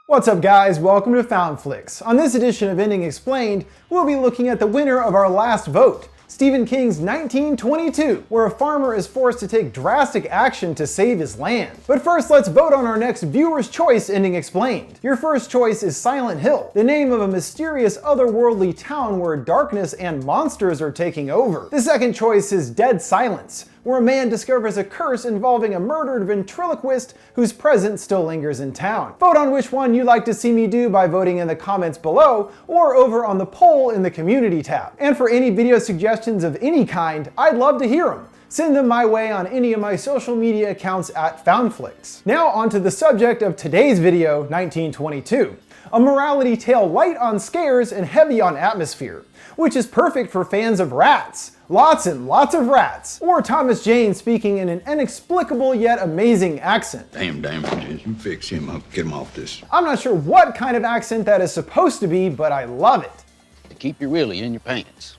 What's up guys, welcome to FoundFlix. On this edition of Ending Explained, we'll be looking at the winner of our last vote, Stephen King's 1922, where a farmer is forced to take drastic action to save his land. But first, let's vote on our next viewer's choice ending explained. Your first choice is Silent Hill, the name of a mysterious otherworldly town where darkness and monsters are taking over. The second choice is Dead Silence, where a man discovers a curse involving a murdered ventriloquist whose presence still lingers in town. Vote on which one you'd like to see me do by voting in the comments below or over on the poll in the community tab. And for any video suggestions of any kind, I'd love to hear them. Send them my way on any of my social media accounts at FoundFlix. Now onto the subject of today's video, 1922. A morality tale light on scares and heavy on atmosphere, which is perfect for fans of rats. Lots and lots of rats. Or Thomas Jane speaking in an inexplicable yet amazing accent. Damn, you fix him up, get him off this. I'm not sure what kind of accent that is supposed to be, but I love it. To keep you really in your pants.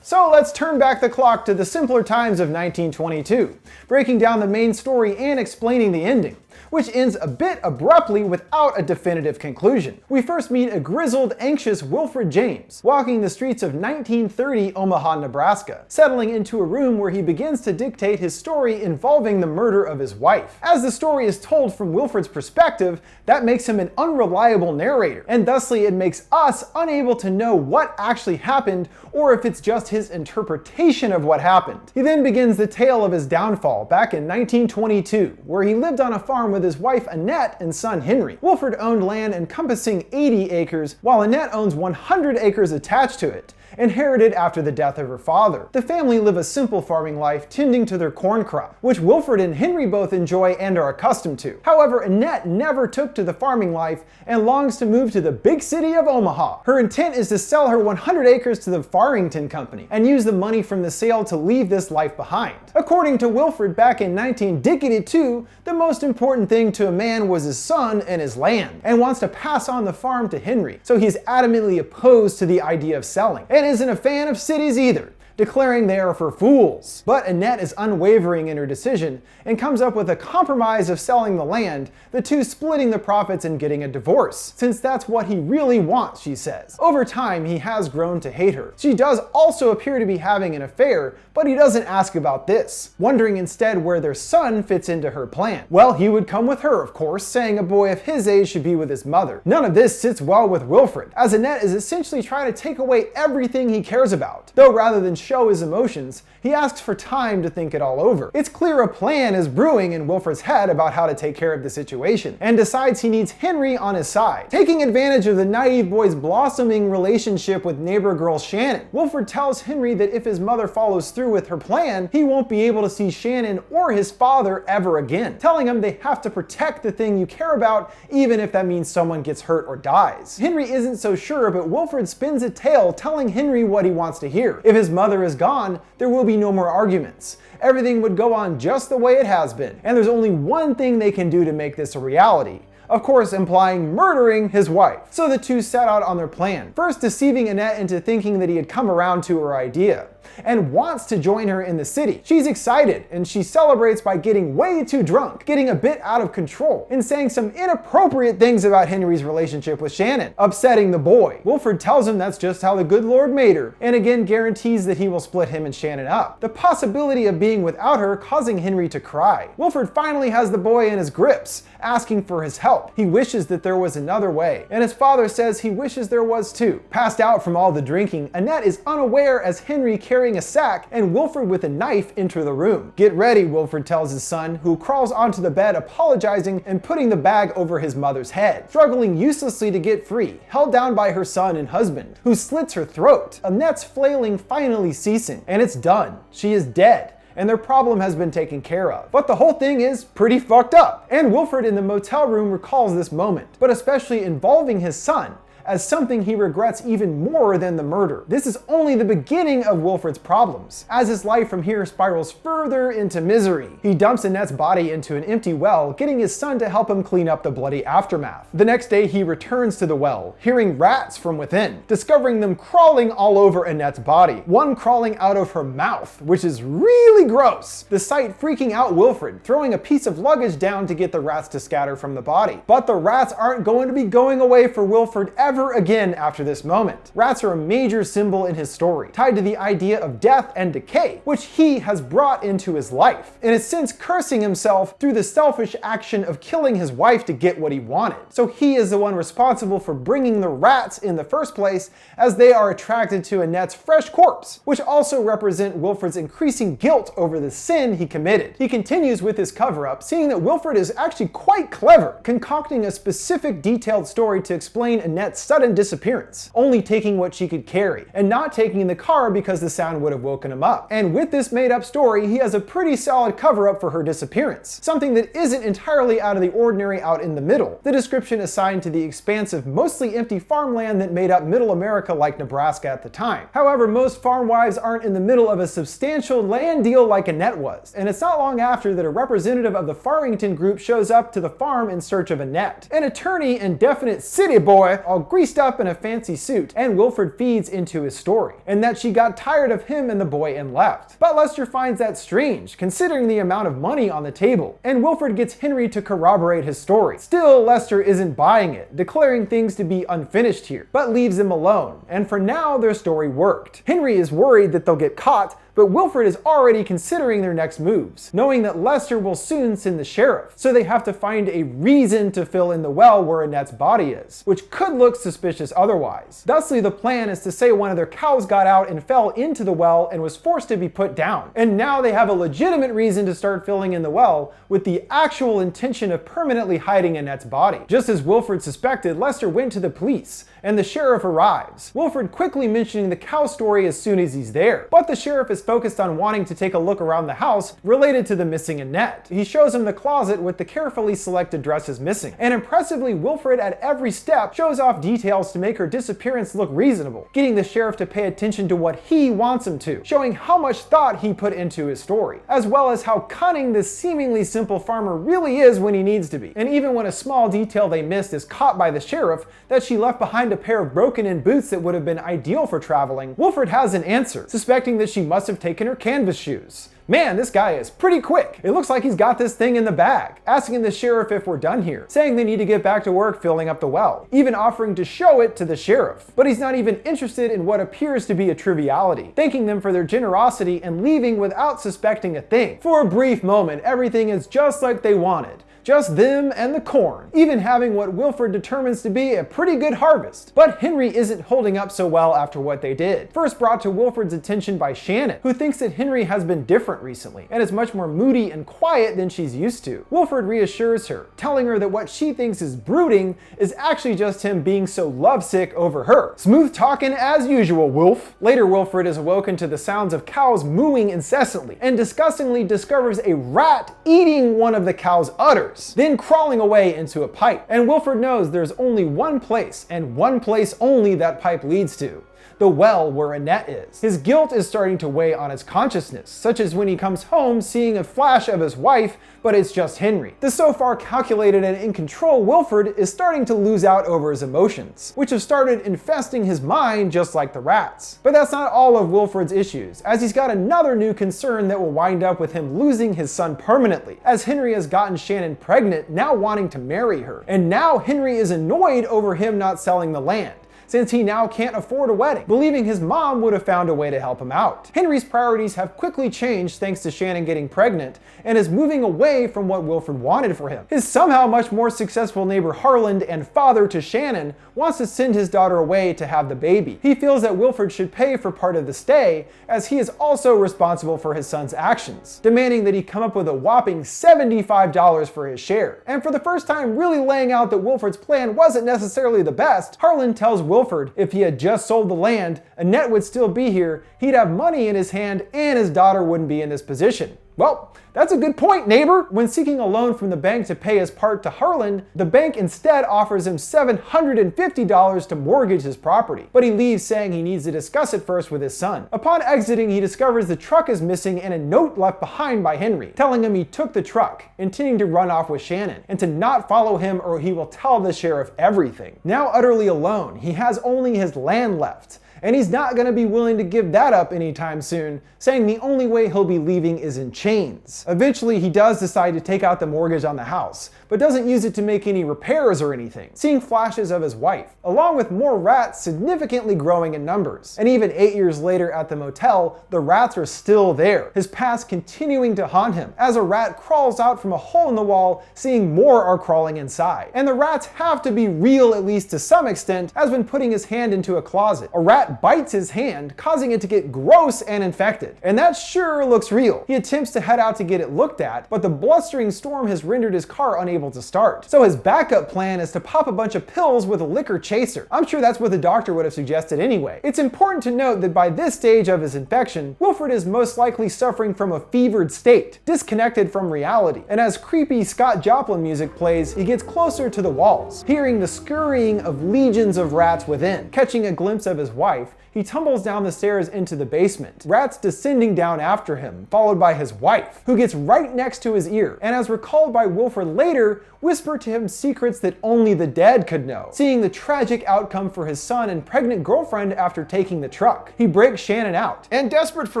So let's turn back the clock to the simpler times of 1922, breaking down the main story and explaining the ending, which ends a bit abruptly without a definitive conclusion. We first meet a grizzled, anxious Wilfred James, walking the streets of 1930 Omaha, Nebraska, settling into a room where he begins to dictate his story involving the murder of his wife. As the story is told from Wilfred's perspective, that makes him an unreliable narrator, and thusly it makes us unable to know what actually happened or if it's just his interpretation of what happened. He then begins the tale of his downfall back in 1922, where he lived on a farm with his wife Annette and son Henry. Wilfred owned land encompassing 80 acres, while Annette owns 100 acres attached to it, inherited after the death of her father. The family live a simple farming life, tending to their corn crop, which Wilfred and Henry both enjoy and are accustomed to. However, Annette never took to the farming life and longs to move to the big city of Omaha. Her intent is to sell her 100 acres to the Farrington Company and use the money from the sale to leave this life behind. According to Wilfred back in 1922, the most important thing to a man was his son and his land, and wants to pass on the farm to Henry, so he's adamantly opposed to the idea of selling, and isn't a fan of cities either, declaring they are for fools. But Annette is unwavering in her decision and comes up with a compromise of selling the land, the two splitting the profits and getting a divorce, since that's what he really wants, she says. Over time, he has grown to hate her. She does also appear to be having an affair, but he doesn't ask about this, wondering instead where their son fits into her plan. Well, he would come with her, of course, saying a boy of his age should be with his mother. None of this sits well with Wilfred, as Annette is essentially trying to take away everything he cares about, though rather than show his emotions, he asks for time to think it all over. It's clear a plan is brewing in Wilfred's head about how to take care of the situation, and decides he needs Henry on his side. Taking advantage of the naive boy's blossoming relationship with neighbor girl Shannon, Wilfred tells Henry that if his mother follows through with her plan, he won't be able to see Shannon or his father ever again, telling him they have to protect the thing you care about, even if that means someone gets hurt or dies. Henry isn't so sure, but Wilfred spins a tale telling Henry what he wants to hear. If his mother is gone, there will be no more arguments. Everything would go on just the way it has been, and there's only one thing they can do to make this a reality. Of course, implying murdering his wife. So the two set out on their plan, first deceiving Annette into thinking that he had come around to her idea and wants to join her in the city. She's excited, and she celebrates by getting way too drunk, getting a bit out of control, and saying some inappropriate things about Henry's relationship with Shannon, upsetting the boy. Wilfred tells him that's just how the good Lord made her, and again guarantees that he will split him and Shannon up. The possibility of being without her causing Henry to cry. Wilfred finally has the boy in his grips, asking for his help. He wishes that there was another way, and his father says he wishes there was too. Passed out from all the drinking, Annette is unaware as Henry carrying a sack and Wilfred with a knife enter the room. "Get ready," Wilfred tells his son, who crawls onto the bed apologizing and putting the bag over his mother's head, struggling uselessly to get free, held down by her son and husband, who slits her throat. Annette's flailing finally ceasing, and it's done. She is dead, and their problem has been taken care of. But the whole thing is pretty fucked up, and Wilfred in the motel room recalls this moment, but especially involving his son, as something he regrets even more than the murder. This is only the beginning of Wilfred's problems, as his life from here spirals further into misery. He dumps Annette's body into an empty well, getting his son to help him clean up the bloody aftermath. The next day he returns to the well, hearing rats from within, discovering them crawling all over Annette's body, one crawling out of her mouth, which is really gross. The sight freaking out Wilfred, throwing a piece of luggage down to get the rats to scatter from the body. But the rats aren't going to be going away for Wilfred ever again after this moment. Rats are a major symbol in his story, tied to the idea of death and decay, which he has brought into his life, and has since cursing himself through the selfish action of killing his wife to get what he wanted. So he is the one responsible for bringing the rats in the first place, as they are attracted to Annette's fresh corpse, which also represent Wilfred's increasing guilt over the sin he committed. He continues with his cover-up, seeing that Wilfred is actually quite clever, concocting a specific detailed story to explain Annette's sudden disappearance, only taking what she could carry, and not taking the car because the sound would have woken him up. And with this made-up story, he has a pretty solid cover-up for her disappearance, something that isn't entirely out of the ordinary out in the middle. The description assigned to the expansive, mostly empty farmland that made up middle America like Nebraska at the time. However, most farm wives aren't in the middle of a substantial land deal like Annette was, and it's not long after that a representative of the Farrington group shows up to the farm in search of Annette. An attorney and definite city boy, all greased up in a fancy suit, and Wilfred feeds into his story, and that she got tired of him and the boy and left. But Lester finds that strange, considering the amount of money on the table, and Wilfred gets Henry to corroborate his story. Still, Lester isn't buying it, declaring things to be unfinished here, but leaves him alone, and for now their story worked. Henry is worried that they'll get caught, but Wilfred is already considering their next moves, knowing that Lester will soon send the sheriff, so they have to find a reason to fill in the well where Annette's body is, which could look suspicious otherwise. Thusly, the plan is to say one of their cows got out and fell into the well and was forced to be put down, and now they have a legitimate reason to start filling in the well with the actual intention of permanently hiding Annette's body. Just as Wilfred suspected, Lester went to the police, and the sheriff arrives, Wilfred quickly mentioning the cow story as soon as he's there. But the sheriff is focused on wanting to take a look around the house related to the missing Annette. He shows him the closet with the carefully selected dresses missing, and impressively, Wilfred at every step shows off details to make her disappearance look reasonable, getting the sheriff to pay attention to what he wants him to, showing how much thought he put into his story, as well as how cunning this seemingly simple farmer really is when he needs to be. And even when a small detail they missed is caught by the sheriff, that she left behind a pair of broken-in boots that would have been ideal for traveling, Wilfred has an answer, suspecting that she must have taken her canvas shoes. Man, this guy is pretty quick. It looks like he's got this thing in the bag, asking the sheriff if we're done here, saying they need to get back to work filling up the well, even offering to show it to the sheriff. But he's not even interested in what appears to be a triviality, thanking them for their generosity and leaving without suspecting a thing. For a brief moment, everything is just like they wanted. Just them and the corn, even having what Wilfred determines to be a pretty good harvest. But Henry isn't holding up so well after what they did. First brought to Wilfred's attention by Shannon, who thinks that Henry has been different recently, and is much more moody and quiet than she's used to. Wilfred reassures her, telling her that what she thinks is brooding is actually just him being so lovesick over her. Smooth talking as usual, Wilf. Later, Wilfred is awoken to the sounds of cows mooing incessantly, and disgustingly discovers a rat eating one of the cow's udders, then crawling away into a pipe. And Wilfred knows there's only one place, and one place only, that pipe leads to: the well where Annette is. His guilt is starting to weigh on his consciousness, such as when he comes home seeing a flash of his wife, but it's just Henry. The so far calculated and in control Wilfred is starting to lose out over his emotions, which have started infesting his mind just like the rats. But that's not all of Wilfred's issues, as he's got another new concern that will wind up with him losing his son permanently, as Henry has gotten Shannon pregnant, now wanting to marry her. And now Henry is annoyed over him not selling the land, since he now can't afford a wedding, believing his mom would have found a way to help him out. Henry's priorities have quickly changed thanks to Shannon getting pregnant, and is moving away from what Wilfred wanted for him. His somehow much more successful neighbor Harland, and father to Shannon, wants to send his daughter away to have the baby. He feels that Wilfred should pay for part of the stay, as he is also responsible for his son's actions, demanding that he come up with a whopping $75 for his share. And for the first time really laying out that Wilfred's plan wasn't necessarily the best, Harland tells Wilfred if he had just sold the land, Annette would still be here, he'd have money in his hand, and his daughter wouldn't be in this position. Well, that's a good point, neighbor. When seeking a loan from the bank to pay his part to Harlan, the bank instead offers him $750 to mortgage his property. But he leaves saying he needs to discuss it first with his son. Upon exiting, he discovers the truck is missing and a note left behind by Henry, telling him he took the truck, intending to run off with Shannon, and to not follow him or he will tell the sheriff everything. Now utterly alone, he has only his land left. And he's not going to be willing to give that up anytime soon, saying the only way he'll be leaving is in chains. Eventually, he does decide to take out the mortgage on the house, but doesn't use it to make any repairs or anything, seeing flashes of his wife, along with more rats significantly growing in numbers. And even 8 years later at the motel, the rats are still there, his past continuing to haunt him. As a rat crawls out from a hole in the wall, seeing more are crawling inside. And the rats have to be real, at least to some extent, as when putting his hand into a closet. A rat bites his hand, causing it to get gross and infected. And that sure looks real. He attempts to head out to get it looked at, but the blustering storm has rendered his car unable to start. So his backup plan is to pop a bunch of pills with a liquor chaser. I'm sure that's what the doctor would have suggested anyway. It's important to note that by this stage of his infection, Wilfred is most likely suffering from a fevered state, disconnected from reality. And as creepy Scott Joplin music plays, he gets closer to the walls, hearing the scurrying of legions of rats within. Catching a glimpse of his wife, he tumbles down the stairs into the basement, rats descending down after him, followed by his wife, who gets right next to his ear, and as recalled by Wilfred later, whisper to him secrets that only the dead could know, seeing the tragic outcome for his son and pregnant girlfriend after taking the truck. He breaks Shannon out, and desperate for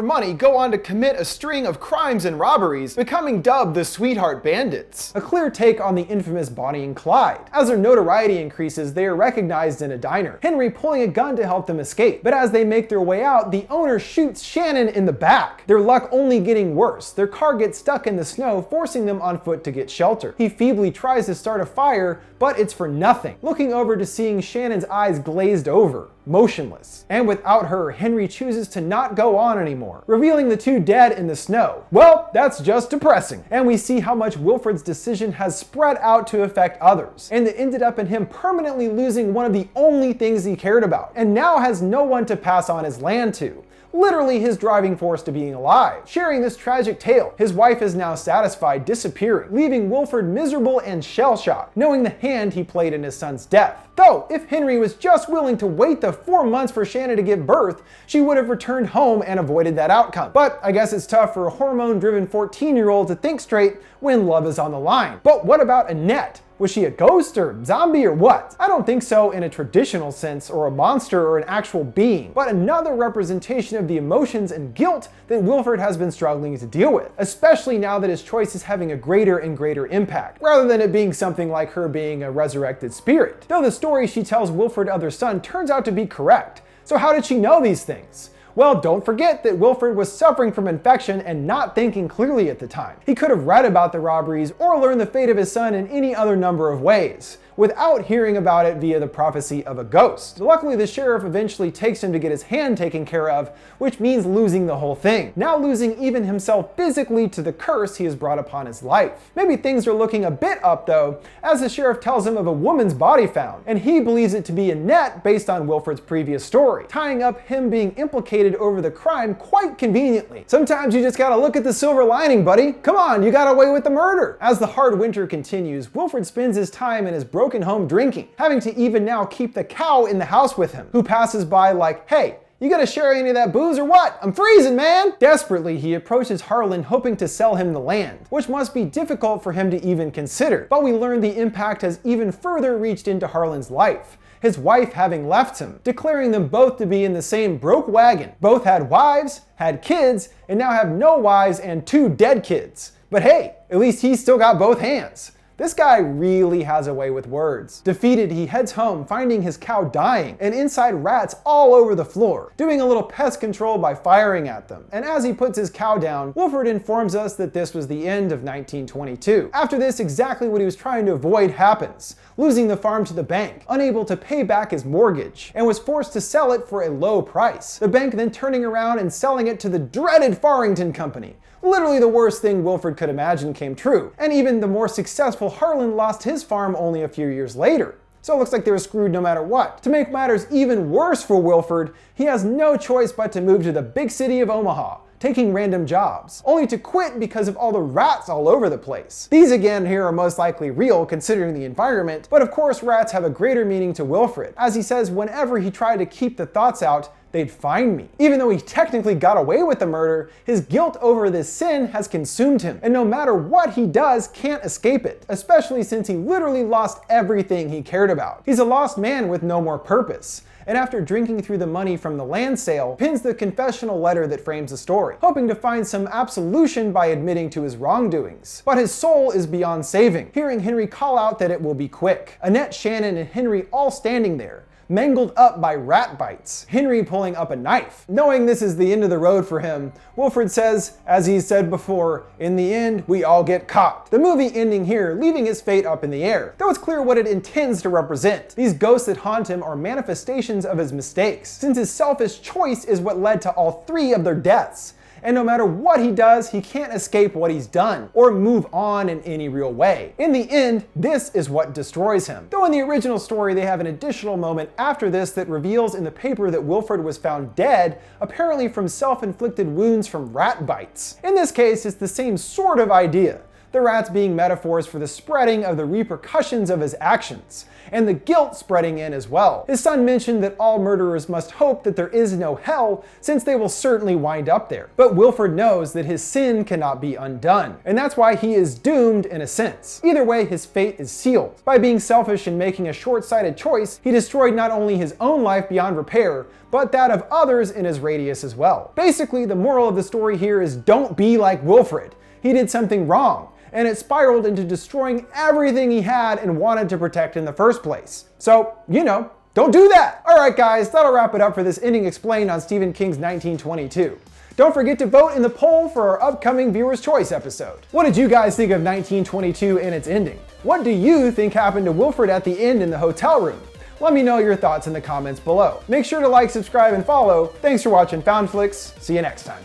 money, go on to commit a string of crimes and robberies, becoming dubbed the Sweetheart Bandits. A clear take on the infamous Bonnie and Clyde. As their notoriety increases, they are recognized in a diner, Henry pulling a gun to help them escape. But as they make their way out, the owner shoots Shannon in the back, their luck only getting worse. Their car gets stuck in the snow, forcing them on foot to get shelter. He feebly tries to start a fire, but it's for nothing, looking over to seeing Shannon's eyes glazed over, motionless. And without her, Henry chooses to not go on anymore, revealing the two dead in the snow. Well, that's just depressing. And we see how much Wilfred's decision has spread out to affect others, and it ended up in him permanently losing one of the only things he cared about, and now has no one to pass on his land to. Literally his driving force to being alive. Sharing this tragic tale, his wife is now satisfied, disappearing, leaving Wilfred miserable and shell-shocked, knowing the hand he played in his son's death. Though, if Henry was just willing to wait the 4 months for Shannon to give birth, she would have returned home and avoided that outcome. But I guess it's tough for a hormone-driven 14-year-old to think straight when love is on the line. But what about Annette? Was she a ghost or zombie or what? I don't think so in a traditional sense, or a monster or an actual being, but another representation of the emotions and guilt that Wilfred has been struggling to deal with, especially now that his choice is having a greater and greater impact, rather than it being something like her being a resurrected spirit. Though the story she tells Wilfred of their son turns out to be correct. So how did she know these things? Well, don't forget that Wilfred was suffering from infection and not thinking clearly at the time. He could have read about the robberies or learned the fate of his son in any other number of ways, without hearing about it via the prophecy of a ghost. Luckily, the sheriff eventually takes him to get his hand taken care of, which means losing the whole thing. Now losing even himself physically to the curse he has brought upon his life. Maybe things are looking a bit up though, as the sheriff tells him of a woman's body found, and he believes it to be Annette based on Wilfred's previous story, tying up him being implicated over the crime quite conveniently. Sometimes you just gotta look at the silver lining, buddy. Come on, you got away with the murder. As the hard winter continues, Wilfred spends his time in his broken home drinking, having to even now keep the cow in the house with him, who passes by like, hey, you gonna share any of that booze or what? I'm freezing, man! Desperately, he approaches Harlan hoping to sell him the land, which must be difficult for him to even consider. But we learn the impact has even further reached into Harlan's life, his wife having left him, declaring them both to be in the same broke wagon. Both had wives, had kids, and now have no wives and 2 dead kids. But hey, at least he's still got both hands. This guy really has a way with words. Defeated, he heads home, finding his cow dying, and inside rats all over the floor, doing a little pest control by firing at them. And as he puts his cow down, Wilfred informs us that this was the end of 1922. After this, exactly what he was trying to avoid happens, losing the farm to the bank, unable to pay back his mortgage, and was forced to sell it for a low price. The bank then turning around and selling it to the dreaded Farrington Company. Literally the worst thing Wilfred could imagine came true, and even the more successful Harlan lost his farm only a few years later. So it looks like they were screwed no matter what. To make matters even worse for Wilfred, he has no choice but to move to the big city of Omaha, taking random jobs, only to quit because of all the rats all over the place. These again here are most likely real considering the environment, but of course rats have a greater meaning to Wilfred, as he says whenever he tried to keep the thoughts out, they'd find me. Even though he technically got away with the murder, his guilt over this sin has consumed him, and no matter what he does, can't escape it, especially since he literally lost everything he cared about. He's a lost man with no more purpose, and after drinking through the money from the land sale, pins the confessional letter that frames the story, hoping to find some absolution by admitting to his wrongdoings. But his soul is beyond saving, hearing Henry call out that it will be quick. Annette, Shannon, and Henry all standing there, mangled up by rat bites, Henry pulling up a knife. Knowing this is the end of the road for him, Wilfred says, as he said before, in the end, we all get caught. The movie ending here, leaving his fate up in the air, though it's clear what it intends to represent. These ghosts that haunt him are manifestations of his mistakes, since his selfish choice is what led to all 3 of their deaths. And no matter what he does, he can't escape what he's done, or move on in any real way. In the end, this is what destroys him. Though in the original story, they have an additional moment after this that reveals in the paper that Wilfred was found dead, apparently from self-inflicted wounds from rat bites. In this case, it's the same sort of idea, the rats being metaphors for the spreading of the repercussions of his actions, and the guilt spreading in as well. His son mentioned that all murderers must hope that there is no hell, since they will certainly wind up there. But Wilfred knows that his sin cannot be undone, and that's why he is doomed in a sense. Either way, his fate is sealed. By being selfish and making a short-sighted choice, he destroyed not only his own life beyond repair, but that of others in his radius as well. Basically, the moral of the story here is don't be like Wilfred. He did something wrong, and it spiraled into destroying everything he had and wanted to protect in the first place. So, you know, don't do that! Alright guys, that'll wrap it up for this ending explained on Stephen King's 1922. Don't forget to vote in the poll for our upcoming Viewer's Choice episode. What did you guys think of 1922 and its ending? What do you think happened to Wilfred at the end in the hotel room? Let me know your thoughts in the comments below. Make sure to like, subscribe, and follow. Thanks for watching FoundFlix. See you next time.